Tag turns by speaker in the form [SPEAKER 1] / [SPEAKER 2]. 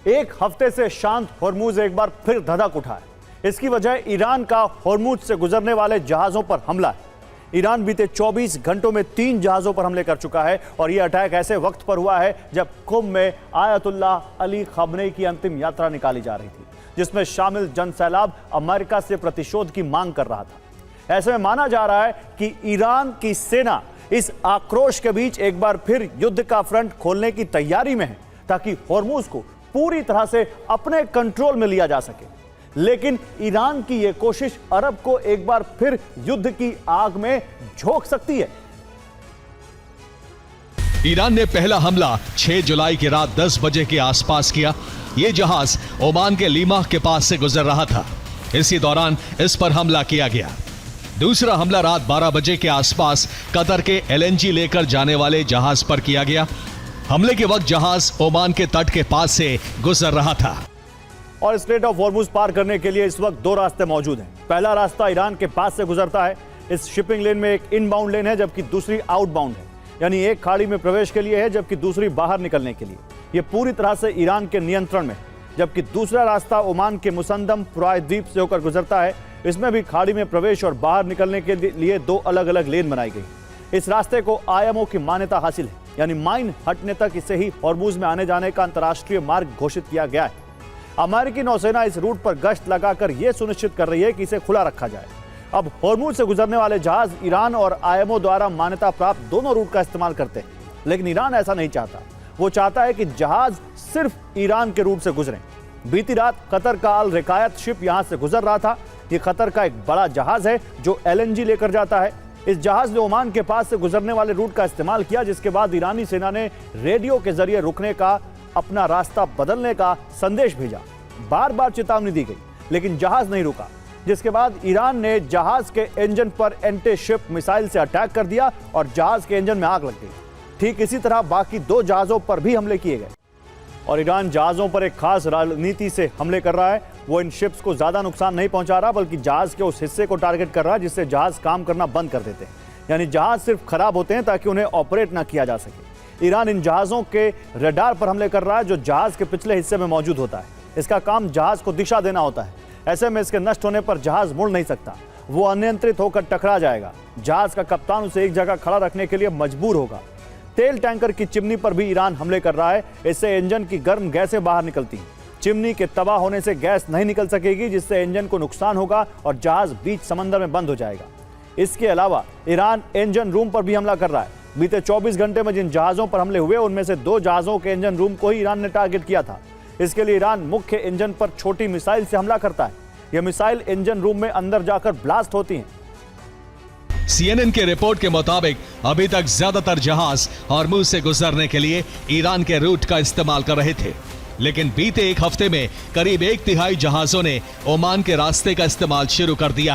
[SPEAKER 1] एक हफ्ते से शांत होर्मुज एक बार फिर धधक उठा है। इसकी वजह ईरान का होर्मुज से गुजरने वाले जहाजों पर हमला है। ईरान बीते 24 घंटों में 3 जहाजों पर हमले कर चुका है और यह अटैक ऐसे वक्त पर हुआ है जब कुंभ में आयतुल्लाह अली खamenei की अंतिम यात्रा निकाली जा रही थी, जिसमें शामिल जनसैलाब अमेरिका से प्रतिशोध की मांग कर रहा था। ऐसे में माना जा रहा है कि ईरान की सेना इस आक्रोश के बीच एक बार फिर युद्ध का फ्रंट खोलने की तैयारी में है, ताकि होर्मुज को पूरी तरह से अपने कंट्रोल में लिया जा सके। लेकिन ईरान की यह कोशिश अरब को एक बार फिर युद्ध की आग में झोंक सकती है।
[SPEAKER 2] ईरान ने पहला हमला 6 जुलाई की रात 10 बजे के आसपास किया। यह जहाज ओमान के लीमाह के पास से गुजर रहा था। इसी दौरान इस पर हमला किया गया। दूसरा हमला रात 12 बजे के आसपास कतर के LNG लेकर जाने वाले जहाज पर किया गया। हमले के वक्त जहाज ओमान के तट के पास से गुजर रहा था।
[SPEAKER 1] और स्ट्रेट ऑफ होर्मुज पार करने के लिए इस वक्त 2 रास्ते मौजूद हैं। पहला रास्ता ईरान के पास से गुजरता है। इस शिपिंग लेन में एक इनबाउंड लेन है, जबकि दूसरी आउटबाउंड है, यानी एक खाड़ी में प्रवेश के लिए है जबकि दूसरी बाहर निकलने के लिए। यह पूरी तरह से ईरान के नियंत्रण में है। जबकि दूसरा रास्ता ओमान के मुसंदम पुराय द्वीप से होकर गुजरता है। इसमें भी खाड़ी में प्रवेश और बाहर निकलने के लिए 2 अलग अलग लेन बनाई गई। इस रास्ते को IMO की मान्यता हासिल है, यानी माइन हटने तक इसे ही होर्मुज में आने जाने का अंतर्राष्ट्रीय मार्ग घोषित किया गया है। अमेरिकी नौसेना इस रूट पर गश्त लगाकर यह सुनिश्चित कर रही है कि इसे खुला रखा जाए। अब होर्मुज से गुजरने वाले जहाज ईरान और IMO द्वारा मान्यता प्राप्त दोनों रूट का इस्तेमाल करते हैं, लेकिन ईरान ऐसा नहीं चाहता। वो चाहता है कि जहाज सिर्फ ईरान के रूट से गुजरें। बीती रात कतर का अल रिकायत शिप यहां से गुजर रहा था। ये कतर का एक बड़ा जहाज है जो LNG लेकर जाता है। इस जहाज ने ओमान के पास से गुजरने वाले रूट का इस्तेमाल किया, जिसके बाद ईरानी सेना ने रेडियो के जरिए रुकने का, अपना रास्ता बदलने का संदेश भेजा। बार बार चेतावनी दी गई, लेकिन जहाज नहीं रुका, जिसके बाद ईरान ने जहाज के इंजन पर एंटी शिप मिसाइल से अटैक कर दिया और जहाज के इंजन में आग लग गई। ठीक इसी तरह बाकी 2 जहाजों पर भी हमले किए गए और ईरान जहाजों पर एक खास रणनीति से हमले कर रहा है। वो इन शिप्स को ज्यादा नुकसान नहीं पहुंचा रहा, बल्कि जहाज के उस हिस्से को टारगेट कर रहा है जिससे जहाज काम करना बंद कर देते हैं। यानी जहाज सिर्फ खराब होते हैं ताकि उन्हें ऑपरेट ना किया जा सके। ईरान इन जहाजों के रडार पर हमले कर रहा है जो जहाज के पिछले हिस्से में मौजूद होता है। इसका काम जहाज को दिशा देना होता है। ऐसे में इसके नष्ट होने पर जहाज मुड़ नहीं सकता, वो अनियंत्रित होकर टकरा जाएगा। जहाज का कप्तान उसे एक जगह खड़ा रखने के लिए मजबूर होगा। तेल टैंकर की चिमनी पर भी ईरान हमले कर रहा है। इससे इंजन की गर्म गैसें बाहर निकलती हैं। चिमनी के तबाह होने से गैस नहीं निकल सकेगी, जिससे इंजन को नुकसान होगा और जहाज बीच समंदर में बंद हो जाएगा। इसके अलावा ईरान इंजन रूम पर भी हमला कर रहा है। बीते 24 घंटे में जिन जहाजों पर हमले हुए उनमें से 2 जहाजों के इंजन रूम को ही ईरान ने टारगेट किया था। इसके लिए ईरान मुख्य इंजन पर छोटी मिसाइल से हमला करता है। यह मिसाइल इंजन रूम में अंदर जाकर ब्लास्ट होती हैं।
[SPEAKER 2] CNN के रिपोर्ट के मुताबिक अभी तक ज्यादातर जहाज होर्मुज से गुजरने के लिए ईरान के रूट का इस्तेमाल कर रहे थे, लेकिन बीते एक हफ्ते में करीब 1/3 जहाजों ने ओमान के रास्ते का इस्तेमाल शुरू कर दिया